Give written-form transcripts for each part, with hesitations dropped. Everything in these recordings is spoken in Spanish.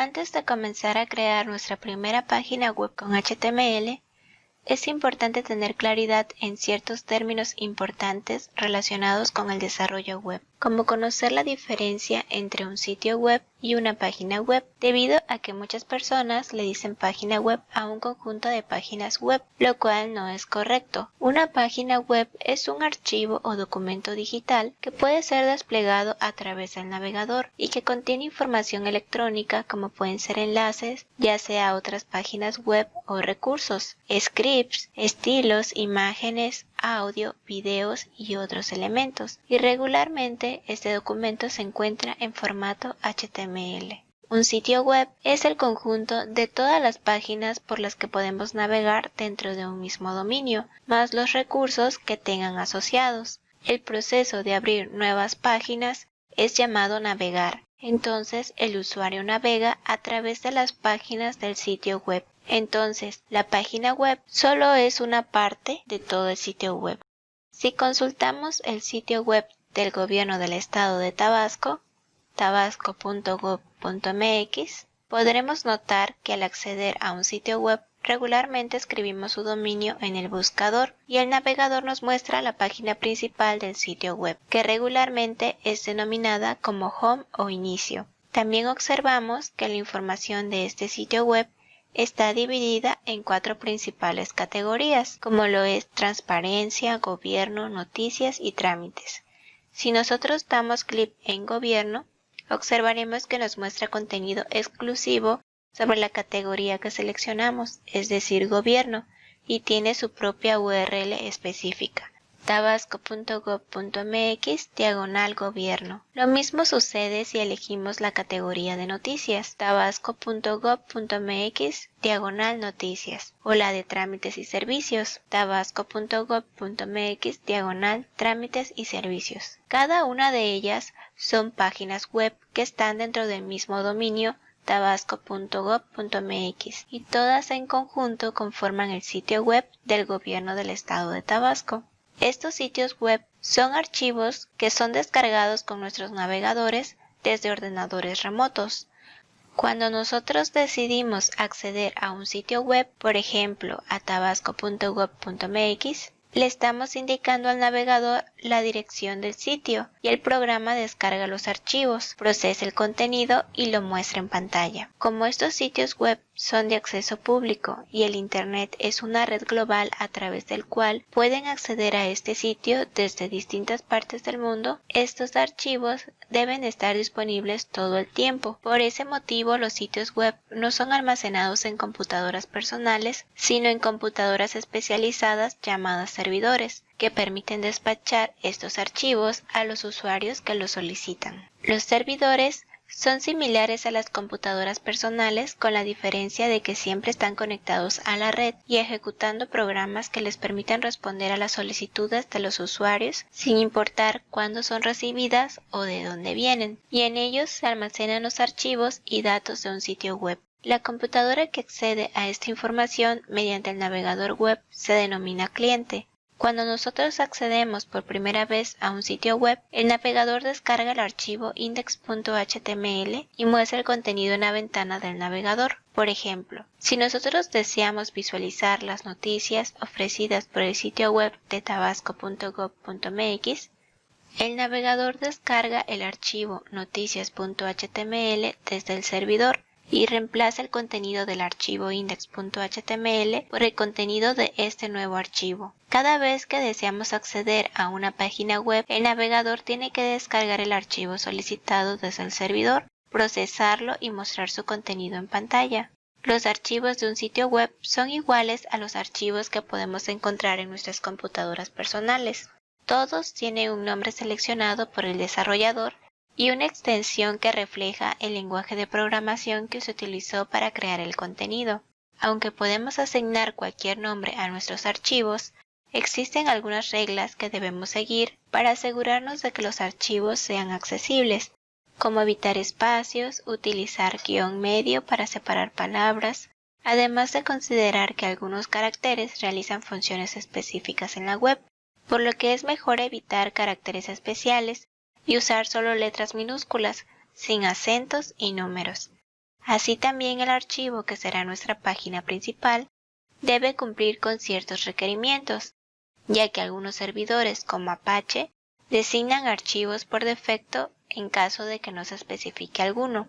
Antes de comenzar a crear nuestra primera página web con HTML, es importante tener claridad en ciertos términos importantes relacionados con el desarrollo web, como conocer la diferencia entre un sitio web y una página web, debido a que muchas personas le dicen página web a un conjunto de páginas web, lo cual no es correcto. Una página web es un archivo o documento digital que puede ser desplegado a través del navegador y que contiene información electrónica como pueden ser enlaces, ya sea a otras páginas web o recursos, scripts, estilos, imágenes, audio, videos y otros elementos, y regularmente este documento se encuentra en formato HTML. Un sitio web es el conjunto de todas las páginas por las que podemos navegar dentro de un mismo dominio, más los recursos que tengan asociados. El proceso de abrir nuevas páginas es llamado navegar. Entonces el usuario navega a través de las páginas del sitio web. Entonces, la página web solo es una parte de todo el sitio web. Si consultamos el sitio web del Gobierno del Estado de Tabasco, tabasco.gov.mx, podremos notar que al acceder a un sitio web regularmente escribimos su dominio en el buscador y el navegador nos muestra la página principal del sitio web, que regularmente es denominada como home o inicio. También observamos que la información de este sitio web está dividida en 4 principales categorías, como lo es transparencia, gobierno, noticias y trámites. Si nosotros damos clic en gobierno, observaremos que nos muestra contenido exclusivo sobre la categoría que seleccionamos, es decir, gobierno, y tiene su propia URL específica, tabasco.gov.mx/gobierno. Lo mismo sucede si elegimos la categoría de noticias, tabasco.gov.mx/noticias, o la de trámites y servicios, tabasco.gov.mx/trámites y servicios. Cada una de ellas son páginas web que están dentro del mismo dominio tabasco.gov.mx y todas en conjunto conforman el sitio web del Gobierno del Estado de Tabasco. Estos sitios web son archivos que son descargados con nuestros navegadores desde ordenadores remotos. Cuando nosotros decidimos acceder a un sitio web, por ejemplo a tabasco.gov.mx, le estamos indicando al navegador la dirección del sitio y el programa descarga los archivos, procesa el contenido y lo muestra en pantalla. Como estos sitios web son de acceso público y el Internet es una red global a través del cual pueden acceder a este sitio desde distintas partes del mundo, estos archivos deben estar disponibles todo el tiempo. Por ese motivo, los sitios web no son almacenados en computadoras personales, sino en computadoras especializadas llamadas servidores, que permiten despachar estos archivos a los usuarios que los solicitan. Los servidores son similares a las computadoras personales, con la diferencia de que siempre están conectados a la red y ejecutando programas que les permiten responder a las solicitudes de los usuarios sin importar cuándo son recibidas o de dónde vienen, y en ellos se almacenan los archivos y datos de un sitio web. La computadora que accede a esta información mediante el navegador web se denomina cliente. Cuando nosotros accedemos por primera vez a un sitio web, el navegador descarga el archivo index.html y muestra el contenido en la ventana del navegador. Por ejemplo, si nosotros deseamos visualizar las noticias ofrecidas por el sitio web de tabasco.gov.mx, el navegador descarga el archivo noticias.html desde el servidor y reemplaza el contenido del archivo index.html por el contenido de este nuevo archivo. Cada vez que deseamos acceder a una página web, el navegador tiene que descargar el archivo solicitado desde el servidor, procesarlo y mostrar su contenido en pantalla. Los archivos de un sitio web son iguales a los archivos que podemos encontrar en nuestras computadoras personales. Todos tienen un nombre seleccionado por el desarrollador y una extensión que refleja el lenguaje de programación que se utilizó para crear el contenido. Aunque podemos asignar cualquier nombre a nuestros archivos, existen algunas reglas que debemos seguir para asegurarnos de que los archivos sean accesibles, como evitar espacios, utilizar guión medio para separar palabras, además de considerar que algunos caracteres realizan funciones específicas en la web, por lo que es mejor evitar caracteres especiales y usar solo letras minúsculas, sin acentos y números. Así también el archivo, que será nuestra página principal, debe cumplir con ciertos requerimientos, ya que algunos servidores como Apache designan archivos por defecto en caso de que no se especifique alguno.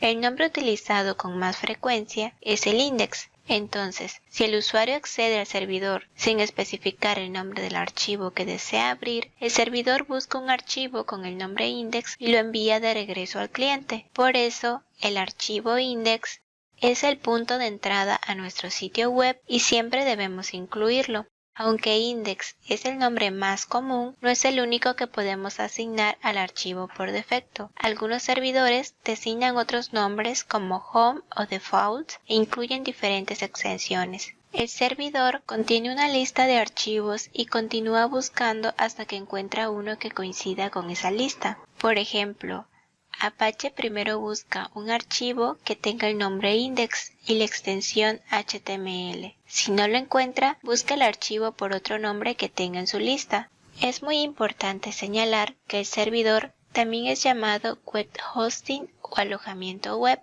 El nombre utilizado con más frecuencia es el index. Entonces, si el usuario accede al servidor sin especificar el nombre del archivo que desea abrir, el servidor busca un archivo con el nombre index y lo envía de regreso al cliente. Por eso, el archivo index es el punto de entrada a nuestro sitio web y siempre debemos incluirlo. Aunque index es el nombre más común, no es el único que podemos asignar al archivo por defecto. Algunos servidores designan otros nombres como home o default e incluyen diferentes extensiones. El servidor contiene una lista de archivos y continúa buscando hasta que encuentra uno que coincida con esa lista. Por ejemplo, Apache primero busca un archivo que tenga el nombre index y la extensión HTML. Si no lo encuentra, busca el archivo por otro nombre que tenga en su lista. Es muy importante señalar que el servidor también es llamado web hosting o alojamiento web.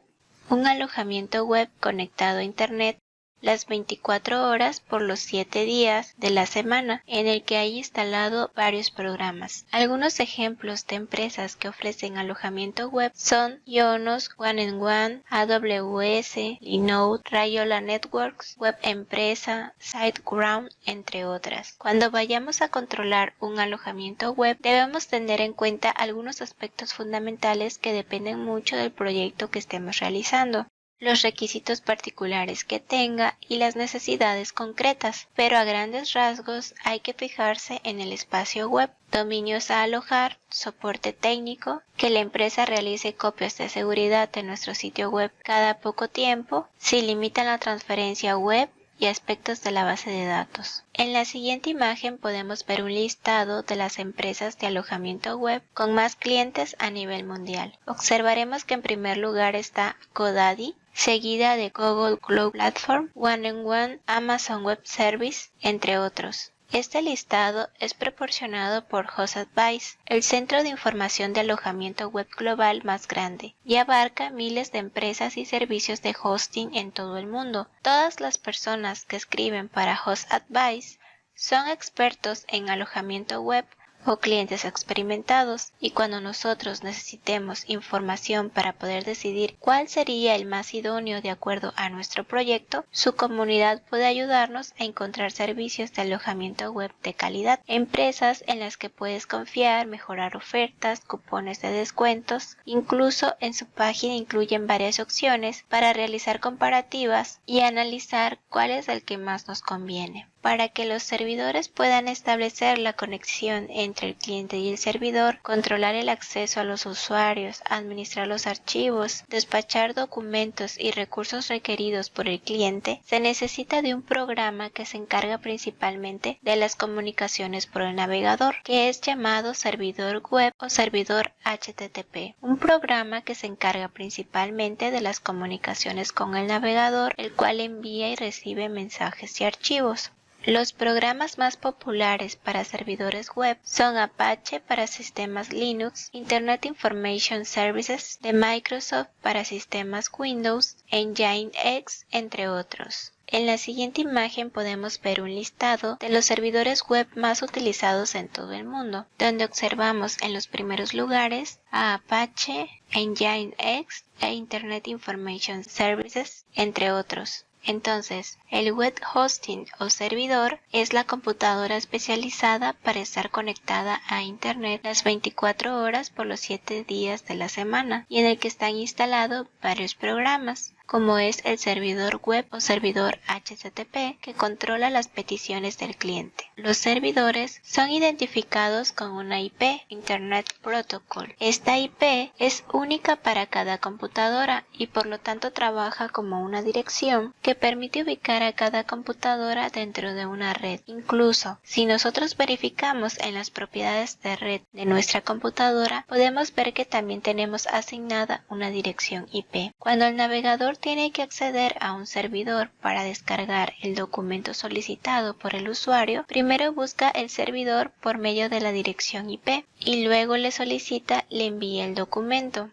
Un alojamiento web conectado a Internet las 24 horas por los 7 días de la semana, en el que hay instalado varios programas. Algunos ejemplos de empresas que ofrecen alojamiento web son Ionos, One and One, AWS, Linode, Rayola Networks, Web Empresa, SiteGround, entre otras. Cuando vayamos a controlar un alojamiento web, debemos tener en cuenta algunos aspectos fundamentales que dependen mucho del proyecto que estemos realizando, los requisitos particulares que tenga y las necesidades concretas, pero a grandes rasgos hay que fijarse en el espacio web, dominios a alojar, soporte técnico, que la empresa realice copias de seguridad de nuestro sitio web cada poco tiempo, si limitan la transferencia web y aspectos de la base de datos. En la siguiente imagen podemos ver un listado de las empresas de alojamiento web con más clientes a nivel mundial. Observaremos que en primer lugar está GoDaddy, seguida de Google Cloud Platform, One and One, Amazon Web Service, entre otros. Este listado es proporcionado por HostAdvice, el centro de información de alojamiento web global más grande, y abarca miles de empresas y servicios de hosting en todo el mundo. Todas las personas que escriben para HostAdvice son expertos en alojamiento web o clientes experimentados, y cuando nosotros necesitemos información para poder decidir cuál sería el más idóneo de acuerdo a nuestro proyecto, su comunidad puede ayudarnos a encontrar servicios de alojamiento web de calidad, empresas en las que puedes confiar, mejorar ofertas, cupones de descuentos. Incluso en su página incluyen varias opciones para realizar comparativas y analizar cuál es el que más nos conviene. Para que los servidores puedan establecer la conexión entre el cliente y el servidor, controlar el acceso a los usuarios, administrar los archivos, despachar documentos y recursos requeridos por el cliente, se necesita de un programa que se encarga principalmente de las comunicaciones por el navegador, que es llamado servidor web o servidor HTTP. Un programa que se encarga principalmente de las comunicaciones con el navegador, el cual envía y recibe mensajes y archivos. Los programas más populares para servidores web son Apache para sistemas Linux, Internet Information Services de Microsoft para sistemas Windows, Nginx, entre otros. En la siguiente imagen podemos ver un listado de los servidores web más utilizados en todo el mundo, donde observamos en los primeros lugares a Apache, Nginx e Internet Information Services, entre otros. Entonces, el web hosting o servidor es la computadora especializada para estar conectada a Internet las 24 horas por los 7 días de la semana y en el que están instalados varios programas, como es el servidor web o servidor HTTP, que controla las peticiones del cliente. Los servidores son identificados con una IP, Internet Protocol. Esta IP es única para cada computadora y por lo tanto trabaja como una dirección que permite ubicar a cada computadora dentro de una red. Incluso, si nosotros verificamos en las propiedades de red de nuestra computadora, podemos ver que también tenemos asignada una dirección IP. Cuando el navegador tiene que acceder a un servidor para descargar el documento solicitado por el usuario, primero busca el servidor por medio de la dirección IP y luego le solicita le envíe el documento.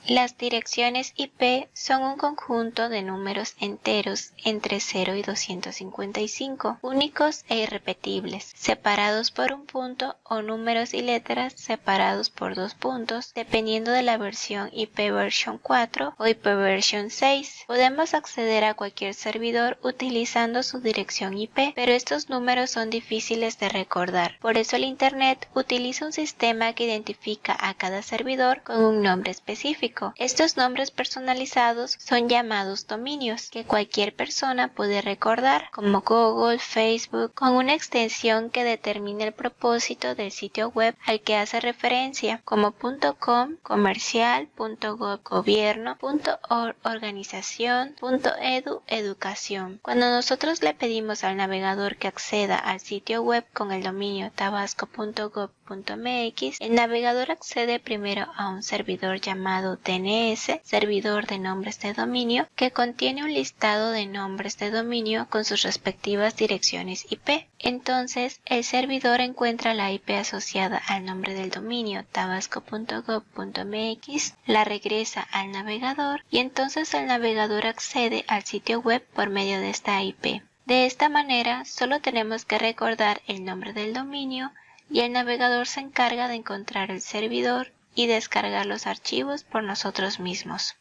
Las direcciones IP son un conjunto de números enteros entre 0 y 255, únicos e irrepetibles, separados por un punto, o números y letras separados por 2 puntos, dependiendo de la versión IP version 4 o IP version 6. Podemos acceder a cualquier servidor utilizando su dirección IP, pero estos números son difíciles de recordar. Por eso el Internet utiliza un sistema que identifica a cada servidor con un nombre específico. Estos nombres personalizados son llamados dominios, que cualquier persona puede recordar, como Google, Facebook, con una extensión que determine el propósito del sitio web al que hace referencia, como .com, comercial, .gov, gobierno, .org, organización, .edu, educación. Cuando nosotros le pedimos al navegador que acceda al sitio web con el dominio tabasco.gov.mx, el navegador accede primero a un servidor llamado DNS, servidor de nombres de dominio, que contiene un listado de nombres de dominio con sus respectivas direcciones IP. Entonces, el servidor encuentra la IP asociada al nombre del dominio tabasco.gov.mx, la regresa al navegador y entonces el navegador accede al sitio web por medio de esta IP. De esta manera, solo tenemos que recordar el nombre del dominio y el navegador se encarga de encontrar el servidor y descargar los archivos por nosotros mismos.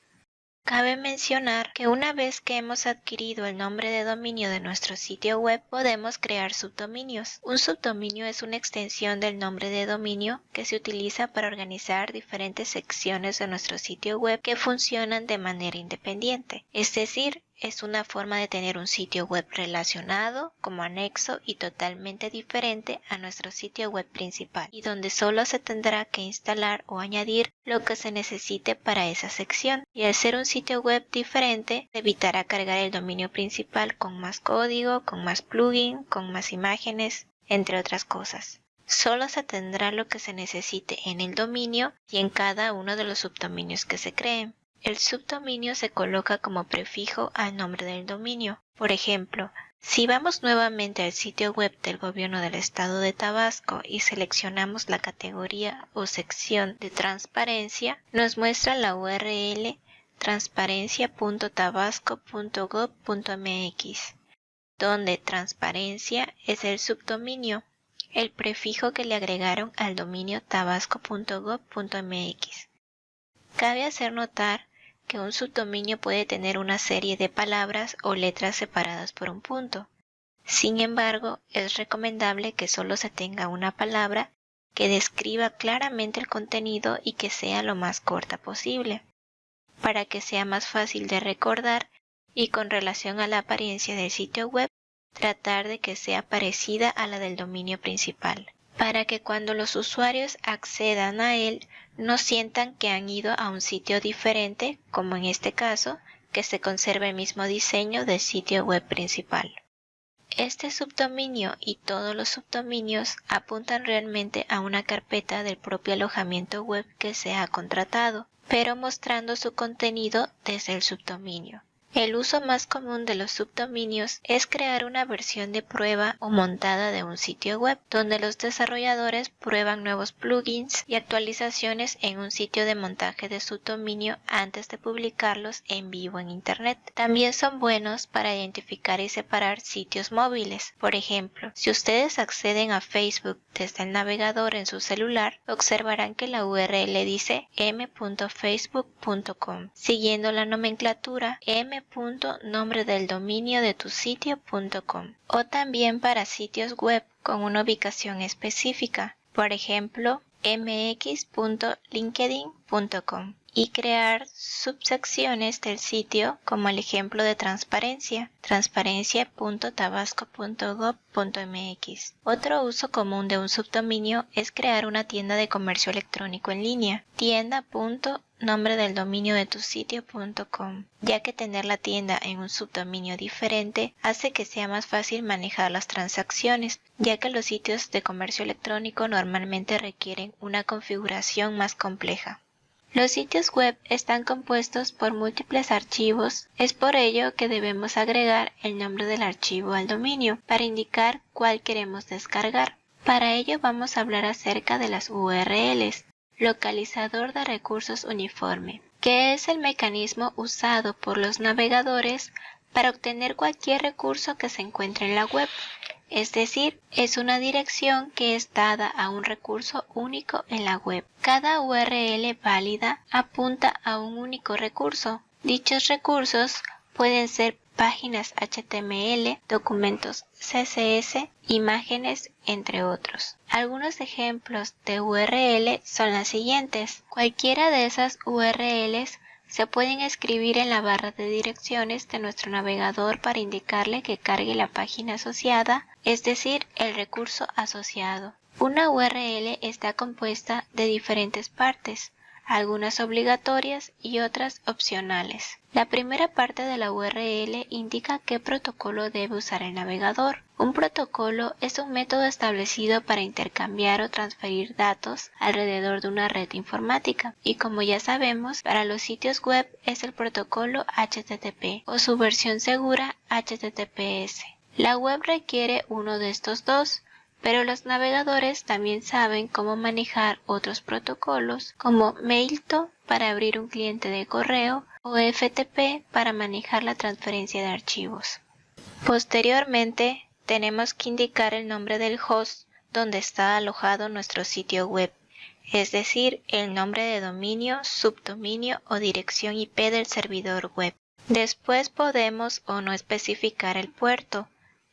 Cabe mencionar que una vez que hemos adquirido el nombre de dominio de nuestro sitio web, podemos crear subdominios. Un subdominio es una extensión del nombre de dominio que se utiliza para organizar diferentes secciones de nuestro sitio web que funcionan de manera independiente. Es decir, es una forma de tener un sitio web relacionado como anexo y totalmente diferente a nuestro sitio web principal, y donde solo se tendrá que instalar o añadir lo que se necesite para esa sección. Y al ser un sitio web diferente, se evitará cargar el dominio principal con más código, con más plugin, con más imágenes, entre otras cosas. Solo se tendrá lo que se necesite en el dominio y en cada uno de los subdominios que se creen. El subdominio se coloca como prefijo al nombre del dominio. Por ejemplo, si vamos nuevamente al sitio web del gobierno del estado de Tabasco y seleccionamos la categoría o sección de transparencia, nos muestra la URL transparencia.tabasco.gov.mx, donde transparencia es el subdominio, el prefijo que le agregaron al dominio tabasco.gov.mx. Cabe hacer notar que un subdominio puede tener una serie de palabras o letras separadas por un punto. Sin embargo, es recomendable que solo se tenga una palabra que describa claramente el contenido y que sea lo más corta posible, para que sea más fácil de recordar, y con relación a la apariencia del sitio web, tratar de que sea parecida a la del dominio principal, para que cuando los usuarios accedan a él no sientan que han ido a un sitio diferente, como en este caso, que se conserva el mismo diseño del sitio web principal. Este subdominio y todos los subdominios apuntan realmente a una carpeta del propio alojamiento web que se ha contratado, pero mostrando su contenido desde el subdominio. El uso más común de los subdominios es crear una versión de prueba o montada de un sitio web, donde los desarrolladores prueban nuevos plugins y actualizaciones en un sitio de montaje de subdominio antes de publicarlos en vivo en Internet. También son buenos para identificar y separar sitios móviles. Por ejemplo, si ustedes acceden a Facebook desde el navegador en su celular, observarán que la URL dice m.facebook.com, siguiendo la nomenclatura nombre del dominio de tu sitio.com, o también para sitios web con una ubicación específica, por ejemplo mx.linkedin.com, y crear subsecciones del sitio como el ejemplo de transparencia, transparencia.tabasco.gov.mx. Otro uso común de un subdominio es crear una tienda de comercio electrónico en línea, tienda.nombre del dominio de tu sitio.com, ya que tener la tienda en un subdominio diferente hace que sea más fácil manejar las transacciones, ya que los sitios de comercio electrónico normalmente requieren una configuración más compleja. Los sitios web están compuestos por múltiples archivos, es por ello que debemos agregar el nombre del archivo al dominio para indicar cuál queremos descargar. Para ello vamos a hablar acerca de las URLs, localizador de recursos uniforme, que es el mecanismo usado por los navegadores para obtener cualquier recurso que se encuentre en la web. Es decir, es una dirección que es dada a un recurso único en la web. Cada URL válida apunta a un único recurso. Dichos recursos pueden ser páginas HTML, documentos CSS, imágenes, entre otros. Algunos ejemplos de URL son las siguientes. Cualquiera de esas URLs se pueden escribir en la barra de direcciones de nuestro navegador para indicarle que cargue la página asociada, es decir, el recurso asociado. Una URL está compuesta de diferentes partes, algunas obligatorias y otras opcionales. La primera parte de la URL indica qué protocolo debe usar el navegador. Un protocolo es un método establecido para intercambiar o transferir datos alrededor de una red informática, y como ya sabemos, para los sitios web es el protocolo HTTP o su versión segura HTTPS. La web requiere uno de estos dos, pero los navegadores también saben cómo manejar otros protocolos como Mailto para abrir un cliente de correo o FTP para manejar la transferencia de archivos. Posteriormente, tenemos que indicar el nombre del host donde está alojado nuestro sitio web, es decir, el nombre de dominio, subdominio o dirección IP del servidor web. Después podemos o no especificar el puerto.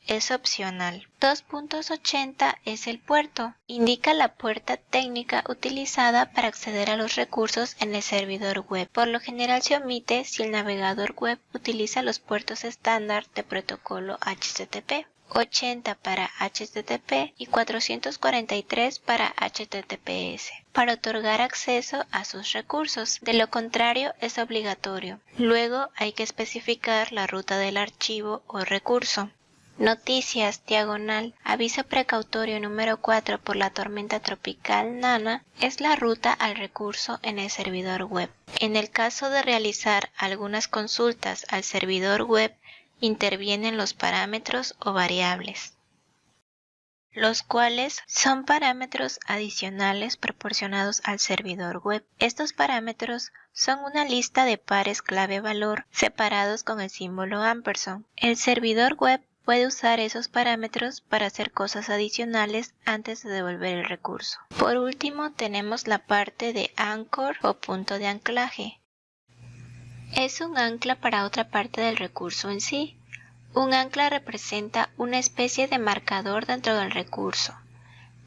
Es opcional. 2.80 es el puerto. Indica la puerta técnica utilizada para acceder a los recursos en el servidor web. Por lo general se omite si el navegador web utiliza los puertos estándar de protocolo HTTP. 80 para HTTP y 443 para HTTPS, para otorgar acceso a sus recursos. De lo contrario, es obligatorio. Luego hay que especificar la ruta del archivo o recurso. Noticias, diagonal, aviso precautorio número 4 por la tormenta tropical Nana es la ruta al recurso en el servidor web. En el caso de realizar algunas consultas al servidor web, intervienen los parámetros o variables, los cuales son parámetros adicionales proporcionados al servidor web. Estos parámetros son una lista de pares clave-valor separados con el símbolo ampersand. El servidor web puede usar esos parámetros para hacer cosas adicionales antes de devolver el recurso. Por último, tenemos la parte de anchor o punto de anclaje. Es un ancla para otra parte del recurso en sí. Un ancla representa una especie de marcador dentro del recurso,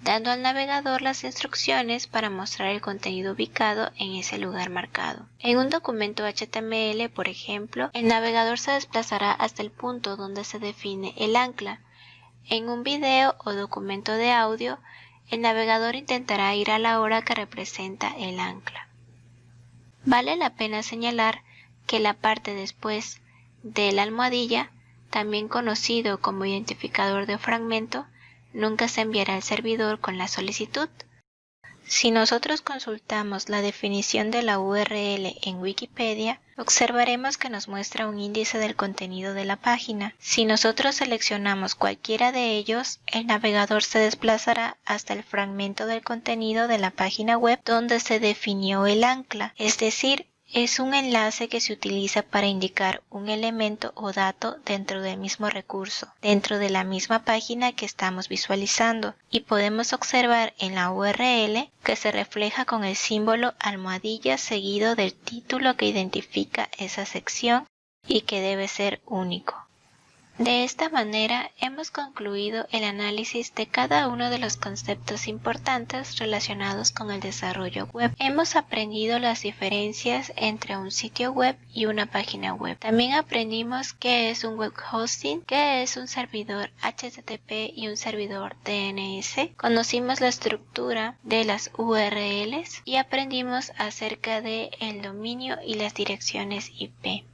dando al navegador las instrucciones para mostrar el contenido ubicado en ese lugar marcado. En un documento HTML, por ejemplo, el navegador se desplazará hasta el punto donde se define el ancla. En un video o documento de audio, el navegador intentará ir a la hora que representa el ancla. Vale la pena señalar que la parte después de la almohadilla, también conocido como identificador de fragmento, nunca se enviará al servidor con la solicitud. Si nosotros consultamos la definición de la URL en Wikipedia, observaremos que nos muestra un índice del contenido de la página. Si nosotros seleccionamos cualquiera de ellos, el navegador se desplazará hasta el fragmento del contenido de la página web donde se definió el ancla, es decir, es un enlace que se utiliza para indicar un elemento o dato dentro del mismo recurso, dentro de la misma página que estamos visualizando, y podemos observar en la URL que se refleja con el símbolo almohadilla seguido del título que identifica esa sección y que debe ser único. De esta manera hemos concluido el análisis de cada uno de los conceptos importantes relacionados con el desarrollo web. Hemos aprendido las diferencias entre un sitio web y una página web. También aprendimos qué es un web hosting, qué es un servidor HTTP y un servidor DNS. Conocimos la estructura de las URLs y aprendimos acerca del dominio y las direcciones IP.